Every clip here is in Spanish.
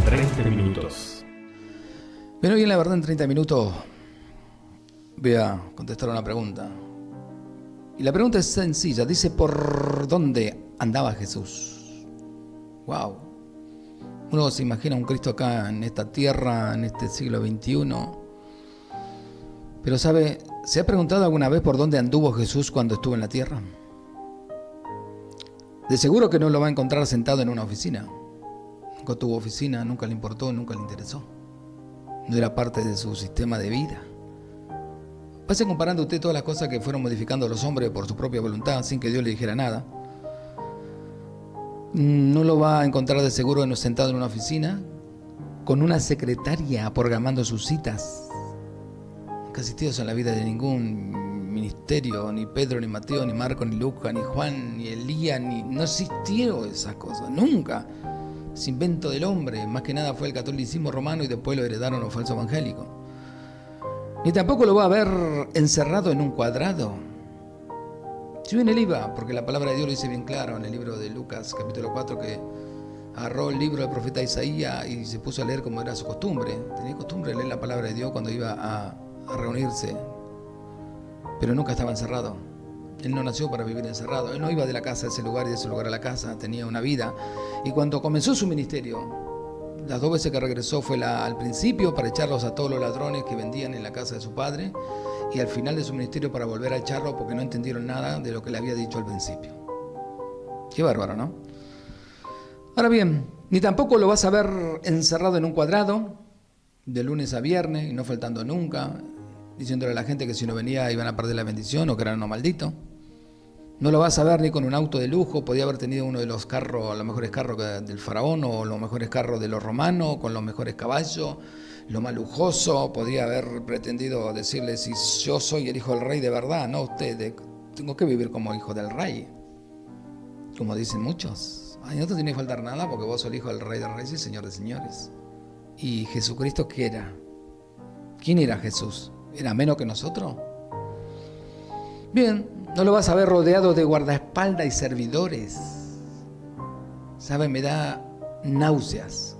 30 minutos. Pero hoy en La Verdad en 30 minutos voy a contestar una pregunta. Y la pregunta es sencilla. Dice, ¿por dónde andaba Jesús? Wow. Uno se imagina un Cristo acá en esta tierra, en este siglo XXI. Pero ¿sabe? ¿Se ha preguntado alguna vez por dónde anduvo Jesús cuando estuvo en la tierra? De seguro que no lo va a encontrar sentado en una oficina. Nunca tuvo oficina, nunca le importó, nunca le interesó. No era parte de su sistema de vida. Pase comparando usted todas las cosas que fueron modificando los hombres por su propia voluntad, sin que Dios le dijera nada. No lo va a encontrar de seguro sentado en una oficina, con una secretaria programando sus citas. Nunca asistió en la vida de ningún ministerio, ni Pedro, ni Mateo, ni Marco, ni Lucas, ni Juan, ni Elías, no existieron esas cosas, nunca. Es invento del hombre, más que nada fue el catolicismo romano y después lo heredaron los falsos evangélicos. Ni tampoco lo va a ver encerrado en un cuadrado. Si bien él iba, porque la palabra de Dios lo dice bien claro en el libro de Lucas, capítulo 4, que agarró el libro del profeta Isaías y se puso a leer como era su costumbre. Tenía costumbre de leer la palabra de Dios cuando iba a reunirse, pero nunca estaba encerrado. Él no nació para vivir encerrado. Él no iba de la casa a ese lugar y de ese lugar a la casa. Tenía una vida. Y cuando comenzó su ministerio, las 2 veces que regresó fue al principio para echarlos a todos los ladrones que vendían en la casa de su padre, y al final de su ministerio para volver a echarlos porque no entendieron nada de lo que le había dicho al principio. Qué bárbaro, ¿no? Ahora bien, ni tampoco lo vas a ver encerrado en un cuadrado de lunes a viernes y no faltando nunca, diciéndole a la gente que si no venía iban a perder la bendición o que eran unos malditos. No lo vas a ver ni con un auto de lujo. Podía haber tenido uno de los carros, los mejores carros del faraón, o los mejores carros de los romanos, con los mejores caballos, lo más lujoso. Podría haber pretendido decirle, si yo soy el hijo del rey de verdad, no usted, tengo que vivir como hijo del rey, como dicen muchos. Ay, no te tiene que faltar nada porque vos sos el hijo del rey de reyes y señor de señores. ¿Y Jesucristo qué era? ¿Quién era Jesús? ¿Era menos que nosotros? Bien, no lo vas a ver rodeado de guardaespaldas y servidores. ¿Sabe? Me da náuseas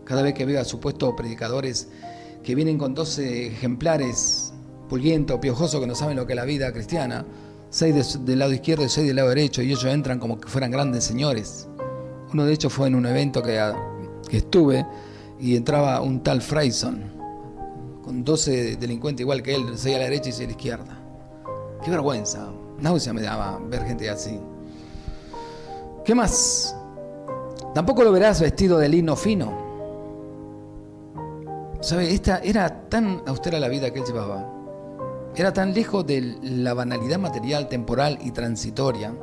cada vez que veo a supuestos predicadores que vienen con 12 ejemplares pulguientos, piojosos, que no saben lo que es la vida cristiana, 6 del lado izquierdo y 6 del lado derecho, y ellos entran como que fueran grandes señores. Uno de ellos fue en un evento que estuve, y entraba un tal Freyson con 12 delincuentes igual que él, 6 a la derecha y 6 a la izquierda. Qué vergüenza, náusea me daba ver gente así. ¿Qué más? Tampoco lo verás vestido de lino fino. ¿Sabe? Esta era tan austera la vida que él llevaba. Era tan lejos de la banalidad material, temporal y transitoria,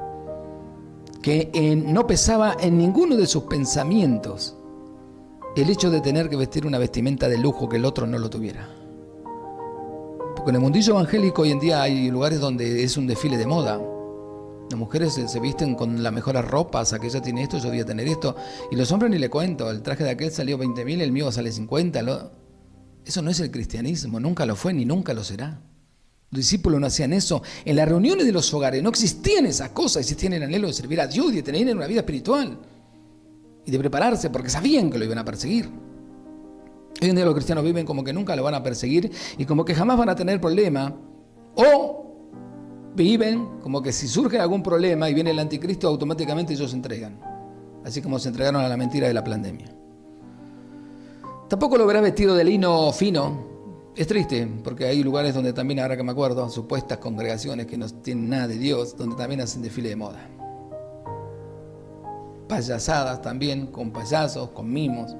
que no pesaba en ninguno de sus pensamientos el hecho de tener que vestir una vestimenta de lujo que el otro no lo tuviera. Porque en el mundillo evangélico hoy en día hay lugares donde es un desfile de moda. Las mujeres se visten con las mejores ropas, aquella tiene esto, yo voy a tener esto. Y los hombres ni le cuento, el traje de aquel salió 20.000, el mío sale 50. Eso no es el cristianismo, nunca lo fue ni nunca lo será. Los discípulos no hacían eso. En las reuniones de los hogares no existían esas cosas, existían el anhelo de servir a Dios y de tener una vida espiritual. Y de prepararse porque sabían que lo iban a perseguir. Hoy en día los cristianos viven como que nunca lo van a perseguir y como que jamás van a tener problema, o viven como que si surge algún problema y viene el anticristo, automáticamente ellos se entregan, así como se entregaron a la mentira de la pandemia. Tampoco lo verás vestido de lino fino. Es triste porque hay lugares donde también, ahora que me acuerdo, supuestas congregaciones que no tienen nada de Dios, donde también hacen desfile de moda. Payasadas también, con payasos, con mimos,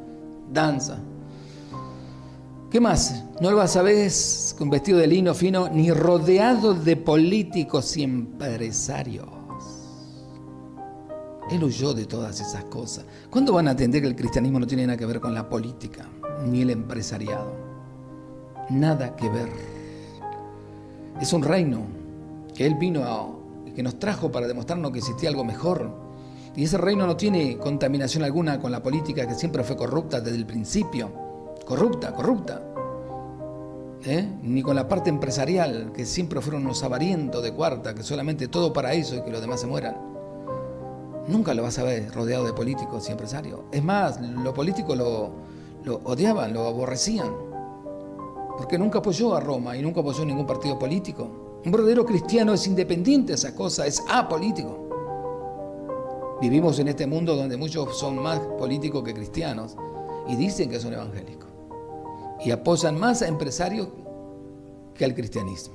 danza. ¿Qué más? No lo vas a ver con vestido de lino fino ni rodeado de políticos y empresarios. Él huyó de todas esas cosas. ¿Cuándo van a entender que el cristianismo no tiene nada que ver con la política ni el empresariado? Nada que ver. Es un reino que Él vino y que nos trajo para demostrarnos que existía algo mejor. Y ese reino no tiene contaminación alguna con la política, que siempre fue corrupta desde el principio. Corrupta. Ni con la parte empresarial, que siempre fueron unos avarientos de cuarta, que solamente todo para eso y que los demás se mueran. Nunca lo vas a ver rodeado de políticos y empresarios. Es más, los políticos lo odiaban, lo aborrecían, porque nunca apoyó a Roma y nunca apoyó ningún partido político. Un verdadero cristiano es independiente de esa cosa, es apolítico. Vivimos en este mundo donde muchos son más políticos que cristianos y dicen que son evangélicos y apoyan más a empresarios que al cristianismo.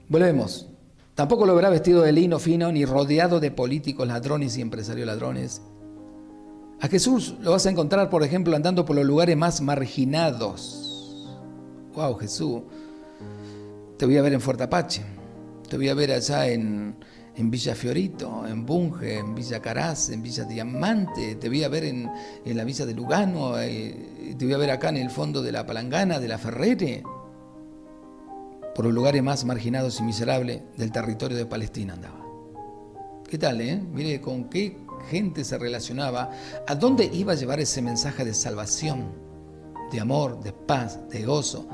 Volvemos. Tampoco lo verá vestido de lino fino ni rodeado de políticos ladrones y empresarios ladrones. A Jesús lo vas a encontrar, por ejemplo, andando por los lugares más marginados. Wow, Jesús. Te voy a ver en Fuerte Apache. Te voy a ver allá en Villa Fiorito, en Bunge, en Villa Caraz, en Villa Diamante. Te voy a ver en la Villa de Lugano. Te voy a ver acá en el fondo de la Palangana, de la Ferrere. Por los lugares más marginados y miserables del territorio de Palestina andaba. ¿Qué tal, Mire con qué gente se relacionaba, a dónde iba a llevar ese mensaje de salvación, de amor, de paz, de gozo,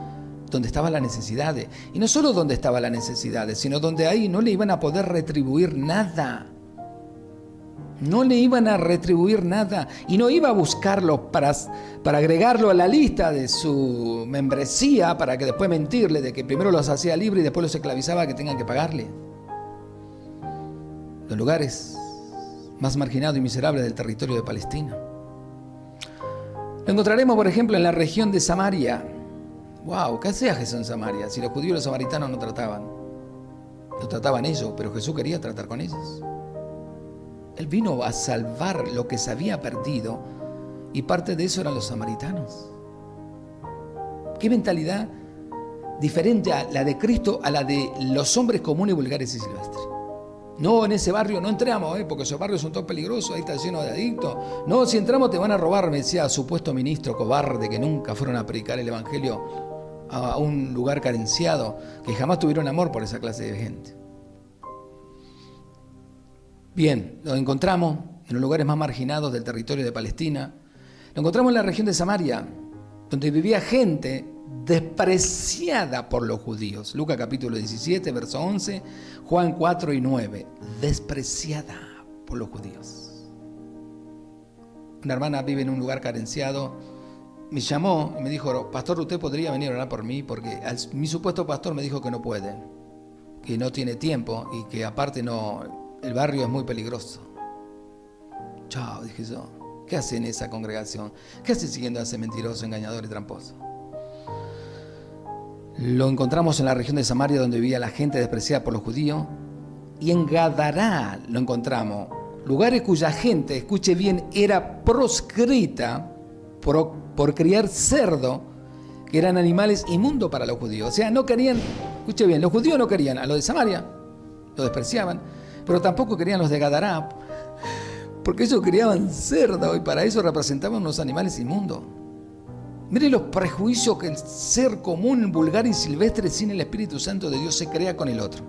donde estaba la necesidad. Y no solo donde estaba la necesidad, sino donde ahí no le iban a poder retribuir nada. No le iban a retribuir nada y no iba a buscarlo para agregarlo a la lista de su membresía para que después mentirle de que primero los hacía libre y después los esclavizaba que tengan que pagarle. Los lugares más marginados y miserables del territorio de Palestina. Lo encontraremos, por ejemplo, en la región de Samaria. ¡Wow! ¿Qué hacía Jesús en Samaria? Si los judíos y los samaritanos no trataban. Lo trataban ellos, pero Jesús quería tratar con ellos. Él vino a salvar lo que se había perdido y parte de eso eran los samaritanos. ¿Qué mentalidad diferente a la de Cristo a la de los hombres comunes, vulgares y silvestres? No, en ese barrio no entramos, porque esos barrios son todos peligrosos, ahí está lleno de adictos. No, si entramos te van a robar, me decía supuesto ministro cobarde que nunca fueron a predicar el evangelio a un lugar carenciado, que jamás tuvieron amor por esa clase de gente. Bien, lo encontramos en los lugares más marginados del territorio de Palestina. Lo encontramos en la región de Samaria, donde vivía gente despreciada por los judíos. Lucas capítulo 17, verso 11, Juan 4 y 9. Despreciada por los judíos. Una hermana vive en un lugar carenciado. Me llamó y me dijo, pastor, ¿usted podría venir a orar por mí? Porque mi supuesto pastor me dijo que no puede, que no tiene tiempo y que aparte el barrio es muy peligroso. Chao, dije yo. ¿Qué hace en esa congregación? ¿Qué hace siguiendo a ese mentiroso, engañador y tramposo? Lo encontramos en la región de Samaria, donde vivía la gente despreciada por los judíos. Y en Gadará lo encontramos. Lugares cuya gente, escuche bien, era proscrita por criar cerdo, que eran animales inmundos para los judíos. O sea, no querían, escuche bien, los judíos no querían a los de Samaria, lo despreciaban, pero tampoco querían los de Gadará, porque ellos criaban cerdo y para eso representaban unos animales inmundos. Mire los prejuicios que el ser común, vulgar y silvestre sin el Espíritu Santo de Dios se crea con el otro.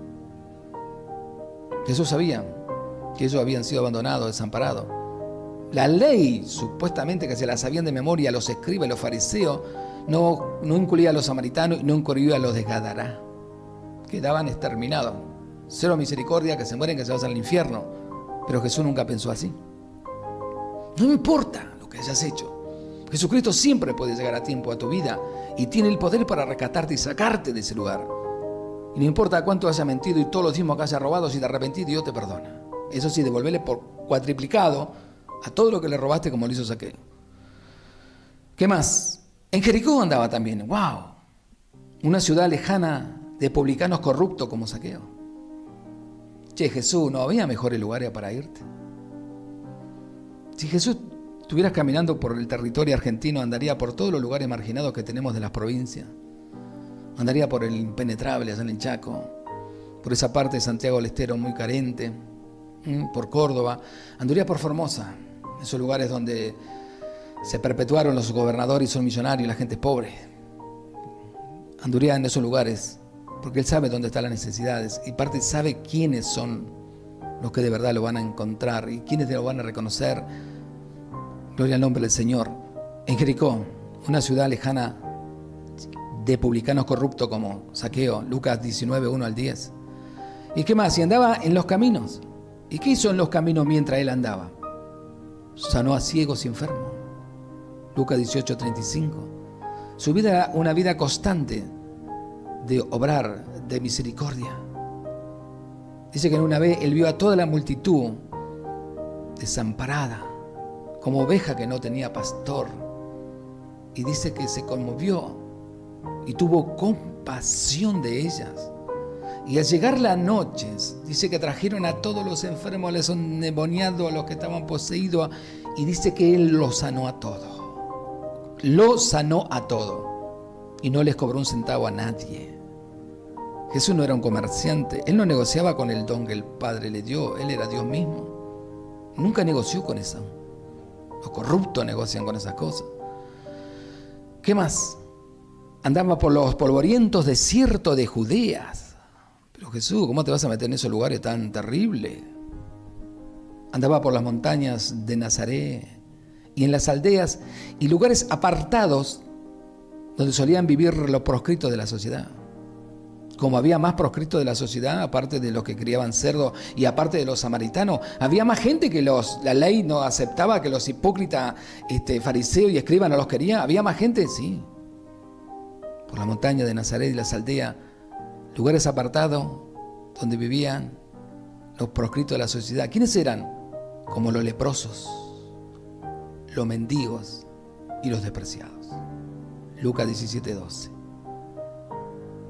Jesús sabía que ellos habían sido abandonados, desamparados. La ley, supuestamente que se la sabían de memoria los escribas y los fariseos, no incluía a los samaritanos y no incluía a los de Gadará. Quedaban exterminados. Cero misericordia, que se mueren, que se vayan al infierno. Pero Jesús nunca pensó así. No importa lo que hayas hecho. Jesucristo siempre puede llegar a tiempo a tu vida y tiene el poder para rescatarte y sacarte de ese lugar. Y no importa cuánto hayas mentido y todos los diezmos que hayas robado, si te arrepentís, Dios te perdona. Eso sí, devolverle por cuatriplicado a todo lo que le robaste, como lo hizo Saqueo. ¿Qué más? En Jericó andaba también. ¡Wow! Una ciudad lejana de publicanos corruptos como Saqueo. Che, Jesús, ¿no había mejores lugares para irte? Si Jesús estuvieras caminando por el territorio argentino, andaría por todos los lugares marginados que tenemos de las provincias. Andaría por el impenetrable, allá en el Chaco, por esa parte de Santiago del Estero muy carente, por Córdoba. Andaría por Formosa, esos lugares donde se perpetuaron los gobernadores y son millonarios y la gente es pobre. Andaría en esos lugares porque Él sabe dónde están las necesidades y parte sabe quiénes son los que de verdad lo van a encontrar y quiénes lo van a reconocer. Gloria al nombre del Señor. En Jericó, una ciudad lejana de publicanos corruptos como Saqueo, Lucas 19, 1 al 10. ¿Y qué más? Y andaba en los caminos. ¿Y qué hizo en los caminos mientras él andaba? Sanó a ciegos y enfermos. Lucas 18:35. Su vida era una vida constante de obrar, de misericordia. Dice que en una vez él vio a toda la multitud desamparada, como oveja que no tenía pastor. Y dice que se conmovió y tuvo compasión de ellas. Y al llegar la noche, dice que trajeron a todos los enfermos, a los endemoniados, a los que estaban poseídos, y dice que él los sanó a todos. Lo sanó a todo y no les cobró un centavo a nadie. Jesús no era un comerciante, él no negociaba con el don que el Padre le dio, él era Dios mismo. Nunca negoció con eso. Los corruptos negocian con esas cosas. ¿Qué más? Andaba por los polvorientos desiertos de Judea. Pero Jesús, ¿cómo te vas a meter en esos lugares tan terribles? Andaba por las montañas de Nazaret y en las aldeas y lugares apartados donde solían vivir los proscritos de la sociedad. Como había más proscritos de la sociedad, aparte de los que criaban cerdos y aparte de los samaritanos, había más gente que la ley no aceptaba, que los hipócritas, fariseos y escribas no los querían. Había más gente, sí. Por la montaña de Nazaret y las aldeas, lugares apartados donde vivían los proscritos de la sociedad. ¿Quiénes eran? Como los leprosos, los mendigos y los despreciados. Lucas 17:12.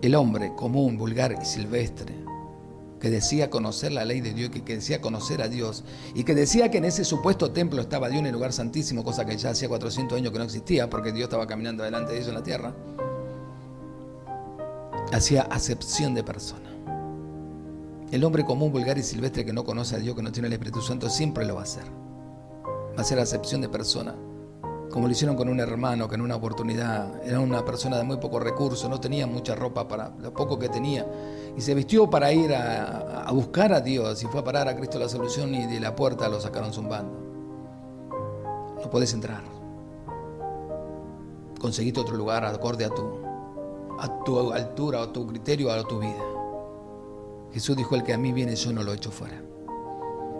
El hombre común, vulgar y silvestre, que decía conocer la ley de Dios, que decía conocer a Dios, y que decía que en ese supuesto templo estaba Dios en el lugar santísimo, cosa que ya hacía 400 años que no existía, porque Dios estaba caminando delante de ellos en la tierra, hacía acepción de persona. El hombre común, vulgar y silvestre que no conoce a Dios, que no tiene el Espíritu Santo, siempre lo va a hacer. Va a hacer acepción de persona. Como lo hicieron con un hermano que en una oportunidad era una persona de muy pocos recursos, no tenía mucha ropa para lo poco que tenía, y se vistió para ir a buscar a Dios y fue a parar a Cristo la solución, y de la puerta lo sacaron zumbando. No podés entrar. Conseguiste otro lugar acorde a tu altura, a tu criterio, a tu vida. Jesús dijo: el que a mí viene, yo no lo echo fuera.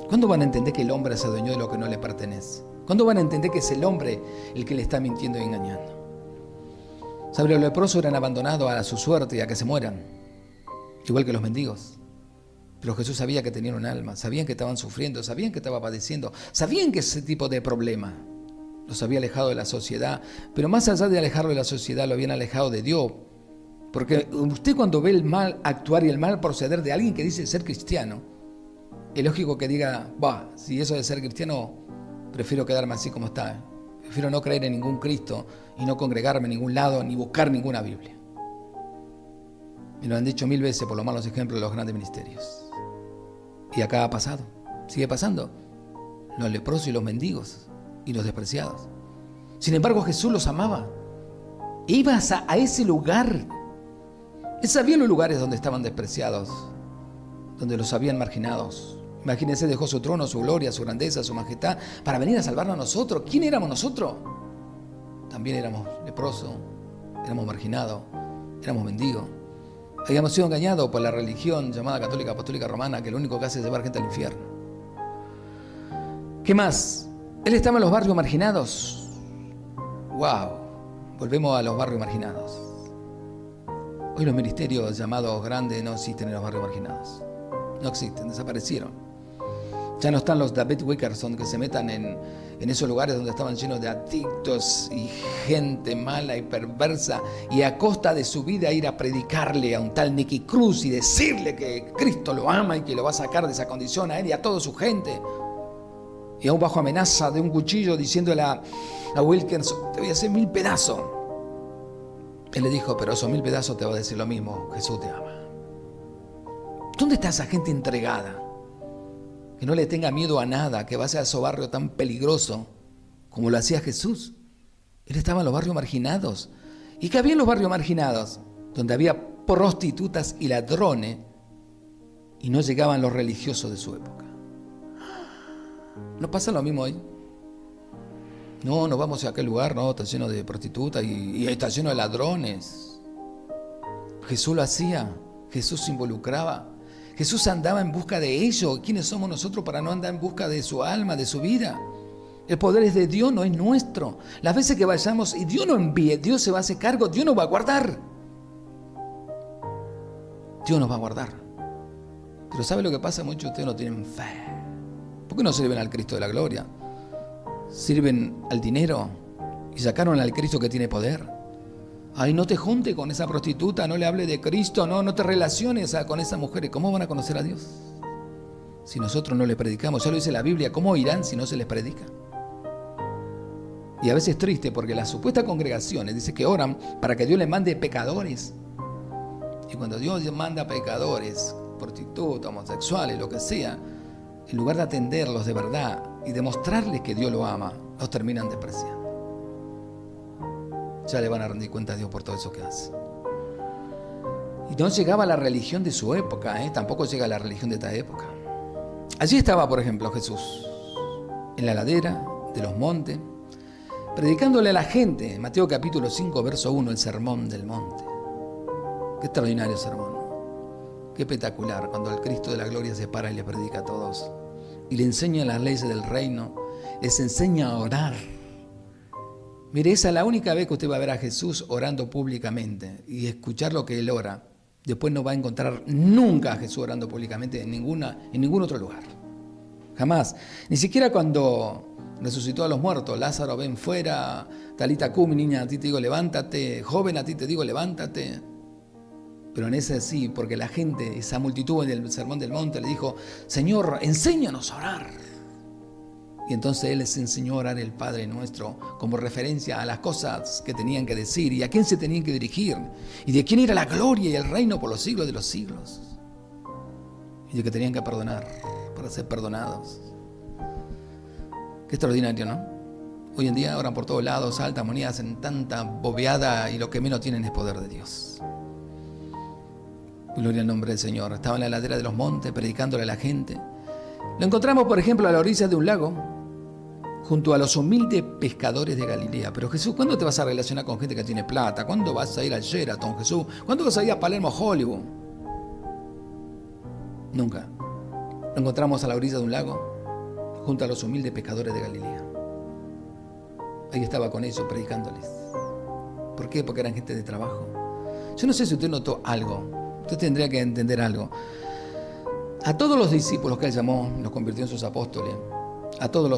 ¿Cuándo van a entender que el hombre se adueñó de lo que no le pertenece? ¿Cuándo van a entender que es el hombre el que le está mintiendo y engañando? ¿Sabe? Los leprosos eran abandonados a su suerte y a que se mueran, igual que los mendigos. Pero Jesús sabía que tenían un alma, sabían que estaban sufriendo, sabían que estaban padeciendo, sabían que ese tipo de problema los había alejado de la sociedad, pero más allá de alejarlo de la sociedad, lo habían alejado de Dios. Porque usted, cuando ve el mal actuar y el mal proceder de alguien que dice ser cristiano, es lógico que diga: si eso de ser cristiano, prefiero quedarme así como está. Prefiero no creer en ningún Cristo y no congregarme en ningún lado ni buscar ninguna Biblia. Me lo han dicho 1000 veces por los malos ejemplos de los grandes ministerios. Y acá ha pasado, sigue pasando. Los leprosos y los mendigos y los despreciados. Sin embargo, Jesús los amaba. Ibas a ese lugar. Él sabía los lugares donde estaban despreciados, donde los habían marginados. Imagínense, dejó su trono, su gloria, su grandeza, su majestad, para venir a salvarnos a nosotros. ¿Quién éramos nosotros? También éramos leprosos, éramos marginados, éramos mendigos. Habíamos sido engañados por la religión llamada católica apostólica romana, que lo único que hace es llevar gente al infierno. ¿Qué más? Él estaba en los barrios marginados. ¡Wow! Volvemos a los barrios marginados. Hoy los ministerios llamados grandes no existen en los barrios marginados. No existen, desaparecieron. Ya no están los David Wickerson que se metan en esos lugares donde estaban llenos de adictos y gente mala y perversa, y a costa de su vida ir a predicarle a un tal Nicky Cruz y decirle que Cristo lo ama y que lo va a sacar de esa condición a él y a toda su gente. Y aún bajo amenaza de un cuchillo, diciéndole a Wilkerson: te voy a hacer 1000 pedazos. Él le dijo: pero esos 1000 pedazos te va a decir lo mismo: Jesús te ama. ¿Dónde está esa gente entregada? Que no le tenga miedo a nada, que vaya a esos barrios tan peligrosos como lo hacía Jesús. Él estaba en los barrios marginados. ¿Y qué había en los barrios marginados? Donde había prostitutas y ladrones, y no llegaban los religiosos de su época. ¿No pasa lo mismo hoy? No vamos a aquel lugar, no, está lleno de prostitutas y está lleno de ladrones. Jesús lo hacía, Jesús se involucraba. Jesús andaba en busca de ello. ¿Quiénes somos nosotros para no andar en busca de su alma, de su vida? El poder es de Dios, no es nuestro. Las veces que vayamos y Dios no envíe, Dios se va a hacer cargo, Dios nos va a guardar. Dios nos va a guardar. Pero ¿sabe lo que pasa? Muchos de ustedes no tienen fe. ¿Por qué no sirven al Cristo de la gloria? Sirven al dinero y sacaron al Cristo que tiene poder. Ay, no te junte con esa prostituta, no le hable de Cristo, no te relaciones con esa mujer. ¿Cómo van a conocer a Dios? Si nosotros no le predicamos, ya lo dice la Biblia, ¿cómo irán si no se les predica? Y a veces es triste porque las supuestas congregaciones dicen que oran para que Dios les mande pecadores. Y cuando Dios manda pecadores, prostitutas, homosexuales, lo que sea, en lugar de atenderlos de verdad y demostrarles que Dios lo ama, los terminan despreciando. Ya le van a rendir cuenta a Dios por todo eso que hace. Y no llegaba la religión de su época, tampoco llega la religión de esta época. Allí estaba, por ejemplo, Jesús, en la ladera de los montes, predicándole a la gente, Mateo capítulo 5, verso 1, el sermón del monte. Qué extraordinario sermón, qué espectacular, cuando el Cristo de la gloria se para y le predica a todos, y le enseña las leyes del reino, les enseña a orar. Mire, esa es la única vez que usted va a ver a Jesús orando públicamente y escuchar lo que Él ora. Después no va a encontrar nunca a Jesús orando públicamente en ningún otro lugar. Jamás. Ni siquiera cuando resucitó a los muertos. Lázaro, ven fuera. Talita cumi, niña, a ti te digo levántate. Joven, a ti te digo levántate. Pero en ese sí, porque la gente, esa multitud en el sermón del monte le dijo, Señor, enséñanos a orar. Y entonces Él les enseñó a orar el Padre Nuestro como referencia a las cosas que tenían que decir y a quién se tenían que dirigir y de quién era la gloria y el reino por los siglos de los siglos y de que tenían que perdonar para ser perdonados. Qué extraordinario, ¿no? Hoy en día oran por todos lados, alta armonía, hacen tanta bobeada y lo que menos tienen es poder de Dios. Gloria al nombre del Señor. Estaba en la ladera de los montes predicándole a la gente. Lo encontramos, por ejemplo, a la orilla de un lago, junto a los humildes pescadores de Galilea. Pero Jesús, ¿cuándo te vas a relacionar con gente que tiene plata? ¿Cuándo vas a ir al Sheraton, Jesús? ¿Cuándo vas a ir a Palermo, Hollywood? Nunca. Lo encontramos a la orilla de un lago, junto a los humildes pescadores de Galilea. Ahí estaba con ellos, predicándoles. ¿Por qué? Porque eran gente de trabajo. Yo no sé si usted notó algo. Usted tendría que entender algo. A todos los discípulos que Él llamó, los convirtió en sus apóstoles. A todos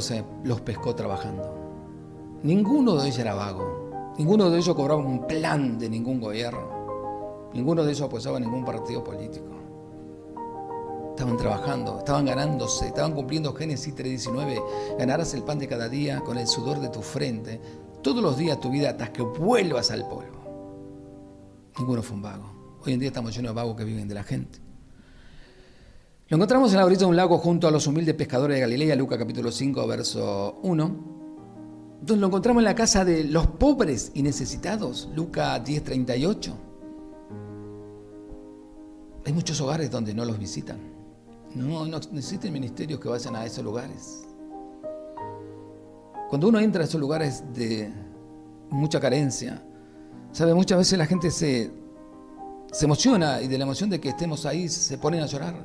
los pescó trabajando. Ninguno de ellos era vago. Ninguno de ellos cobraba un plan de ningún gobierno. Ninguno de ellos apoyaba ningún partido político. Estaban trabajando, estaban ganándose, estaban cumpliendo Génesis 3:19. Ganarás el pan de cada día con el sudor de tu frente. Todos los días de tu vida hasta que vuelvas al polvo. Ninguno fue un vago. Hoy en día estamos llenos de vagos que viven de la gente. Lo encontramos en la orilla de un lago junto a los humildes pescadores de Galilea, Lucas capítulo 5, verso 1. Entonces lo encontramos en la casa de los pobres y necesitados, Lucas 10:38. Hay muchos hogares donde no los visitan. No existen ministerios que vayan a esos lugares. Cuando uno entra a esos lugares de mucha carencia, ¿sabe? Muchas veces la gente se emociona y de la emoción de que estemos ahí se ponen a llorar.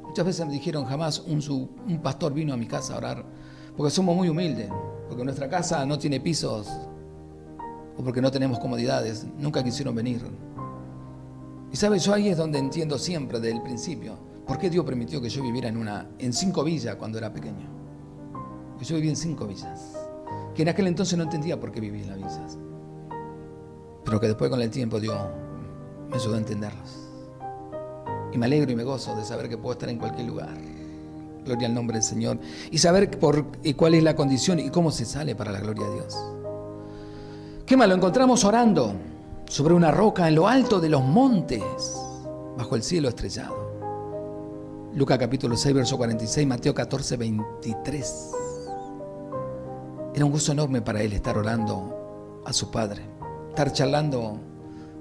Muchas veces me dijeron, jamás un pastor vino a mi casa a orar, porque somos muy humildes, porque nuestra casa no tiene pisos, o porque no tenemos comodidades, nunca quisieron venir. Y sabes, yo ahí es donde entiendo siempre, desde el principio, por qué Dios permitió que yo viviera en 5 villas cuando era pequeño. Que yo vivía en 5 villas, que en aquel entonces no entendía por qué vivía en las villas, pero que después con el tiempo Dios me ayudó a entenderlos. Y me alegro y me gozo de saber que puedo estar en cualquier lugar. Gloria al nombre del Señor. Y saber cuál es la condición y cómo se sale para la gloria de Dios. ¿Qué más? Lo encontramos orando sobre una roca en lo alto de los montes, bajo el cielo estrellado. Lucas capítulo 6, verso 46, Mateo 14, 23. Era un gozo enorme para él estar orando a su Padre. Estar charlando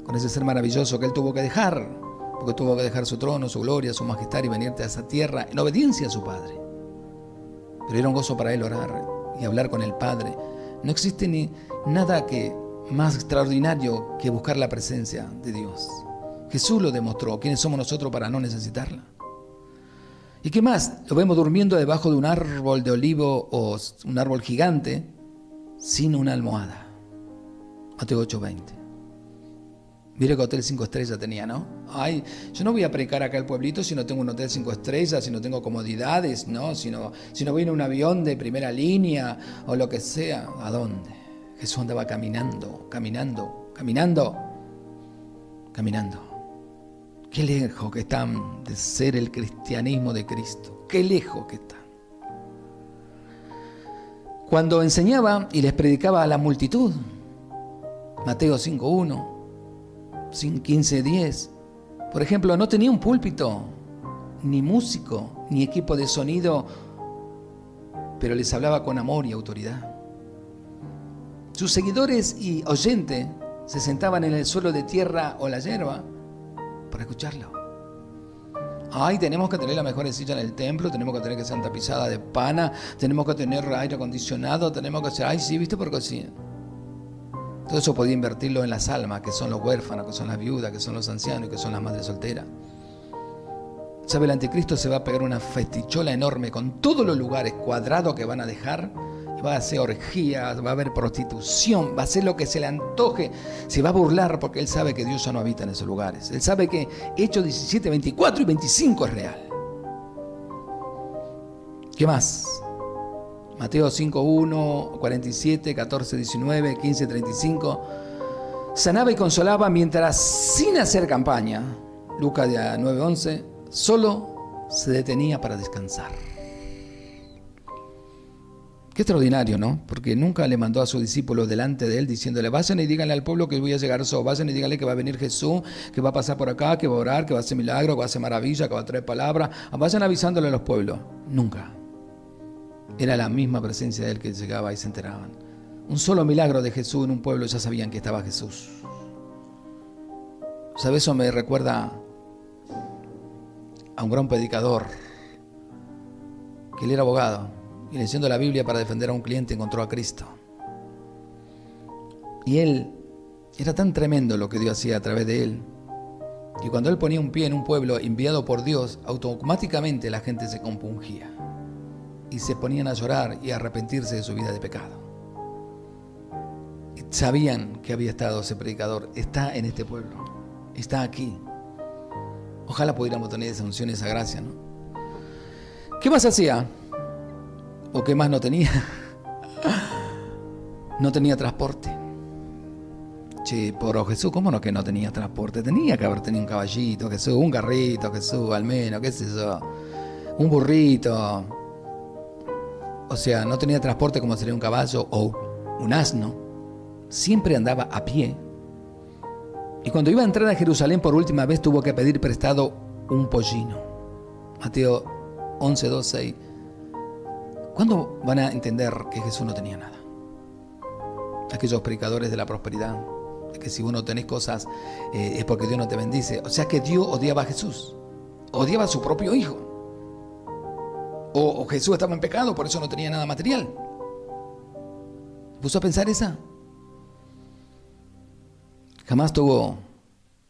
con ese ser maravilloso que él tuvo que dejar. Porque tuvo que dejar su trono, su gloria, su majestad y venirte a esa tierra en obediencia a su Padre. Pero era un gozo para él orar y hablar con el Padre. No existe ni nada más extraordinario que buscar la presencia de Dios. Jesús lo demostró. ¿Quiénes somos nosotros para no necesitarla? ¿Y qué más? Lo vemos durmiendo debajo de un árbol de olivo o un árbol gigante sin una almohada. Mateo 8:20. Mire que hotel 5 estrellas tenía, ¿no? Ay, yo no voy a predicar acá al pueblito si no tengo un hotel 5 estrellas, si no tengo comodidades, ¿no? Si no voy en un avión de primera línea o lo que sea. ¿A dónde? Jesús andaba caminando. Qué lejos que están de ser el cristianismo de Cristo. Qué lejos que están. Cuando enseñaba y les predicaba a la multitud, Mateo 5:1, 15:10, por ejemplo, no tenía un púlpito, ni músico, ni equipo de sonido, pero les hablaba con amor y autoridad. Sus seguidores y oyentes se sentaban en el suelo de tierra o la hierba para escucharlo. Ay, tenemos que tener las mejores sillas en el templo, tenemos que tener que ser tapizada de pana, tenemos que tener aire acondicionado, tenemos que hacer, ay, sí, viste, porque sí. Todo eso podía invertirlo en las almas, que son los huérfanos, que son las viudas, que son los ancianos y que son las madres solteras. ¿Sabe? El anticristo se va a pegar una festichola enorme con todos los lugares cuadrados que van a dejar. Va a hacer orgías, va a haber prostitución, va a hacer lo que se le antoje. Se va a burlar porque él sabe que Dios ya no habita en esos lugares. Él sabe que Hechos 17, 24 y 25 es real. ¿Qué más? Mateo 5, 1, 47, 14, 19, 15, 35. Sanaba y consolaba mientras, sin hacer campaña, Lucas 9, 11, solo se detenía para descansar. Qué extraordinario, ¿no? Porque nunca le mandó a sus discípulos delante de él diciéndole, vayan y díganle al pueblo que voy a llegar solo, vayan y díganle que va a venir Jesús, que va a pasar por acá, que va a orar, que va a hacer milagro, que va a hacer maravilla, que va a traer palabra. Vayan avisándole a los pueblos. Nunca. Era la misma presencia de él que llegaba y se enteraban. Un solo milagro de Jesús en un pueblo ya sabían que estaba Jesús. ¿Sabes? Eso me recuerda a un gran predicador, que él era abogado. Y leyendo la Biblia para defender a un cliente encontró a Cristo. Y él, era tan tremendo lo que Dios hacía a través de él, que cuando él ponía un pie en un pueblo enviado por Dios, automáticamente la gente se compungía. Y se ponían a llorar y a arrepentirse de su vida de pecado. Y sabían que había estado ese predicador. Está en este pueblo. Está aquí. Ojalá pudiéramos tener esa unción, esa gracia, ¿no? ¿Qué más hacía? ¿O qué más no tenía? No tenía transporte. Che, por Jesús, ¿cómo no que no tenía transporte? Tenía que haber tenido un caballito, Jesús, un carrito, Jesús, al menos, qué sé yo, un burrito. O sea, no tenía transporte como sería un caballo o un asno. Siempre andaba a pie. Y cuando iba a entrar a Jerusalén por última vez tuvo que pedir prestado un pollino. Mateo 11, 2, 6. ¿Cuándo van a entender que Jesús no tenía nada? Aquellos predicadores de la prosperidad, de que si vos no tenés cosas es porque Dios no te bendice. O sea que Dios odiaba a Jesús, odiaba a su propio hijo. O Jesús estaba en pecado, por eso no tenía nada material. ¿Puso a pensar esa? Jamás tuvo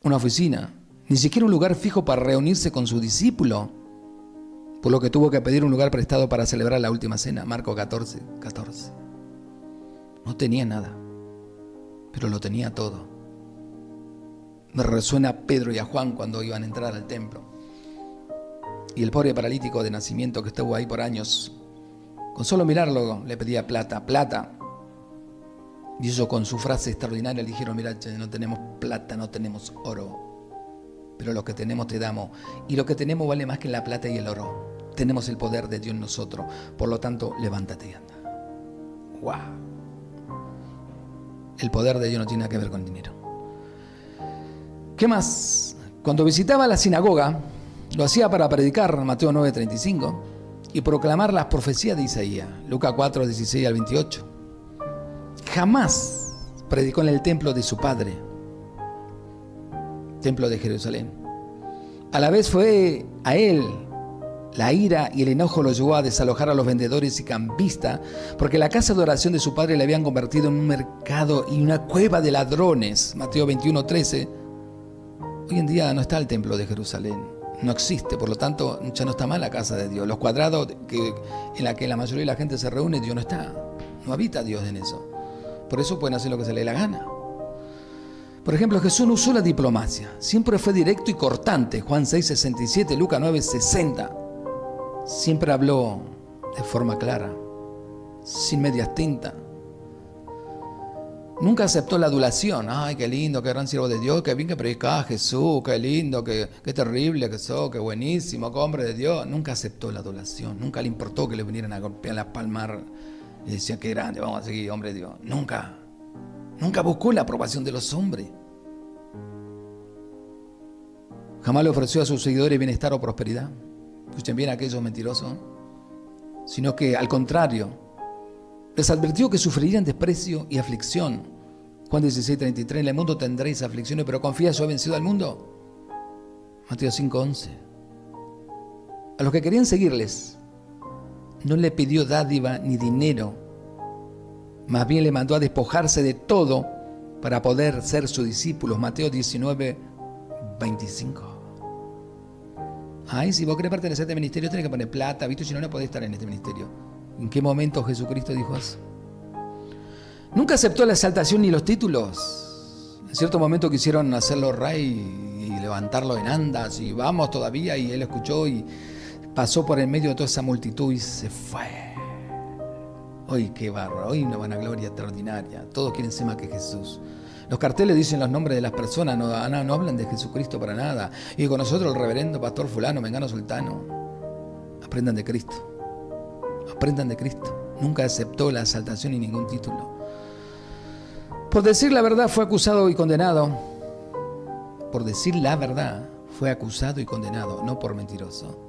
una oficina, ni siquiera un lugar fijo para reunirse con su discípulo. Por lo que tuvo que pedir un lugar prestado para celebrar la última cena. Marcos 14, 14. No tenía nada, pero lo tenía todo. Me resuena a Pedro y a Juan cuando iban a entrar al templo. Y el pobre paralítico de nacimiento que estuvo ahí por años, con solo mirarlo le pedía plata, plata. Y ellos con su frase extraordinaria le dijeron, mira, no tenemos plata, no tenemos oro, pero lo que tenemos te damos. Y lo que tenemos vale más que la plata y el oro. Tenemos el poder de Dios en nosotros. Por lo tanto, levántate y anda. ¡Wow! El poder de Dios no tiene nada que ver con dinero. ¿Qué más? Cuando visitaba la sinagoga, lo hacía para predicar, Mateo 9:35, y proclamar las profecías de Isaías, Lucas 4:16 al 28. Jamás predicó en el templo de su padre, templo de Jerusalén. A la vez fue a él la ira y el enojo lo llevó a desalojar a los vendedores y cambistas, porque la casa de oración de su padre le habían convertido en un mercado y una cueva de ladrones. Mateo 21:13. Hoy en día no está el templo de Jerusalén, no existe, por lo tanto ya no está más la casa de Dios. Los cuadrados en la que la mayoría de la gente se reúne, Dios no está, no habita Dios en eso. Por eso pueden hacer lo que se les dé la gana. Por ejemplo, Jesús no usó la diplomacia, siempre fue directo y cortante. Juan 6:67, Lucas 9:60. Siempre habló de forma clara, sin medias tintas. Nunca aceptó la adulación. Ay, qué lindo, qué gran siervo de Dios, qué bien que predicaba Jesús, qué lindo, qué terrible que sos, qué buenísimo, qué hombre de Dios. Nunca aceptó la adulación, nunca le importó que le vinieran a golpear la palmar y decían qué grande, vamos a seguir, hombre de Dios. Nunca buscó la aprobación de los hombres. Jamás le ofreció a sus seguidores bienestar o prosperidad. Escuchen bien a aquellos mentirosos. Sino que, al contrario, les advirtió que sufrirían desprecio y aflicción. Juan 16:33, en el mundo tendréis aflicciones, pero confía, yo he vencido al mundo. Mateo 5:11. A los que querían seguirles, no le pidió dádiva ni dinero, más bien le mandó a despojarse de todo para poder ser sus discípulos. Mateo 19:25. Ay, si vos querés pertenecer a este ministerio, tenés que poner plata, ¿viste? Si no, no podés estar en este ministerio. ¿En qué momento Jesucristo dijo eso? Nunca aceptó la exaltación ni los títulos. En cierto momento quisieron hacerlo rey y levantarlo en andas y vamos todavía, y él escuchó y pasó por en medio de toda esa multitud y se fue. Hoy qué barro, hoy una vanagloria extraordinaria. Todos quieren ser más que Jesús. Los carteles dicen los nombres de las personas, no hablan de Jesucristo para nada. Y con nosotros el reverendo pastor fulano, mengano sultano. Aprendan de Cristo. Aprendan de Cristo. Nunca aceptó la exaltación ni ningún título. Por decir la verdad fue acusado y condenado. Por decir la verdad fue acusado y condenado, no por mentiroso.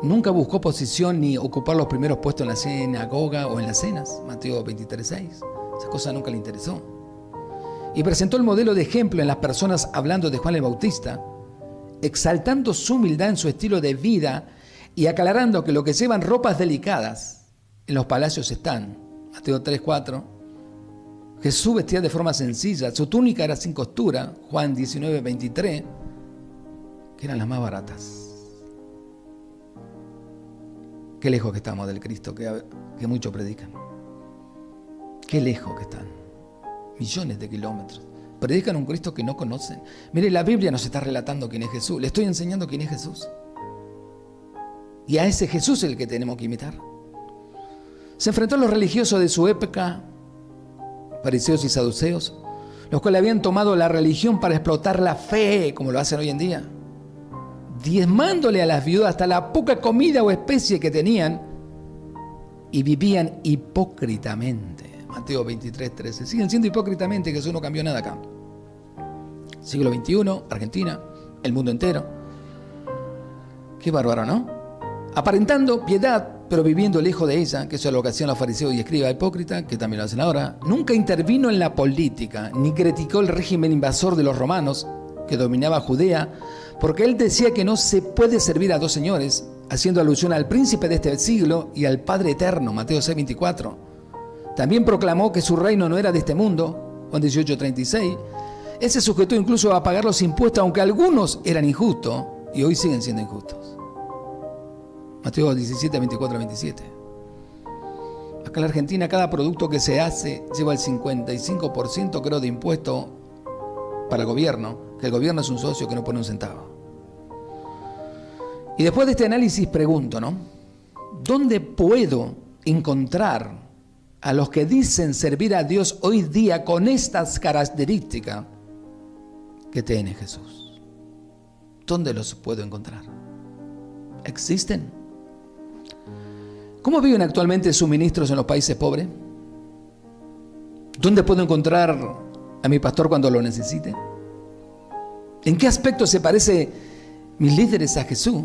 Nunca buscó posición ni ocupar los primeros puestos en la sinagoga o en las cenas. Mateo 23:6. Esa cosa nunca le interesó. Y presentó el modelo de ejemplo en las personas hablando de Juan el Bautista, exaltando su humildad en su estilo de vida y aclarando que los que llevan ropas delicadas en los palacios están. Mateo 3:4. Jesús vestía de forma sencilla, su túnica era sin costura. Juan 19:23, que eran las más baratas. Qué lejos que estamos del Cristo que muchos predican. Qué lejos que están. Millones de kilómetros. Predican un Cristo que no conocen. Mire, la Biblia nos está relatando quién es Jesús. Le estoy enseñando quién es Jesús. Y a ese Jesús es el que tenemos que imitar. Se enfrentó a los religiosos de su época, fariseos y saduceos, los cuales habían tomado la religión para explotar la fe, como lo hacen hoy en día, diezmándole a las viudas hasta la poca comida o especie que tenían, y vivían hipócritamente. Mateo 23:13. Siguen siendo hipócritamente, Jesús no cambió nada acá. Siglo XXI, Argentina, el mundo entero. Qué bárbaro, ¿no? Aparentando piedad, pero viviendo lejos de ella, que eso es lo que hacían los fariseos y escribas hipócritas, que también lo hacen ahora. Nunca intervino en la política, ni criticó el régimen invasor de los romanos, que dominaba Judea, porque él decía que no se puede servir a dos señores, haciendo alusión al príncipe de este siglo y al Padre eterno. Mateo 6:24. También proclamó que su reino no era de este mundo. Juan 18:36. Él se sujetó incluso a pagar los impuestos, aunque algunos eran injustos, y hoy siguen siendo injustos. Mateo 17:24-27. Acá en la Argentina, cada producto que se hace lleva el 55%, creo, de impuesto para el gobierno, que el gobierno es un socio que no pone un centavo. Y después de este análisis pregunto, ¿no? ¿Dónde puedo encontrar a los que dicen servir a Dios hoy día con estas características que tiene Jesús? ¿Dónde los puedo encontrar? ¿Existen? ¿Cómo viven actualmente sus ministros en los países pobres? ¿Dónde puedo encontrar a mi pastor cuando lo necesite? ¿En qué aspecto se parece mis líderes a Jesús?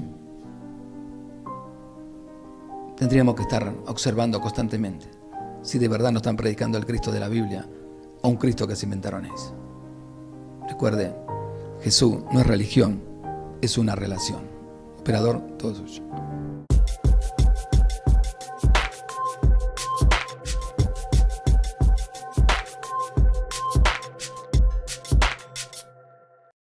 Tendríamos que estar observando constantemente si de verdad no están predicando el Cristo de la Biblia o un Cristo que se inventaron ellos. Recuerde, Jesús no es religión, es una relación. Operador, todo suyo.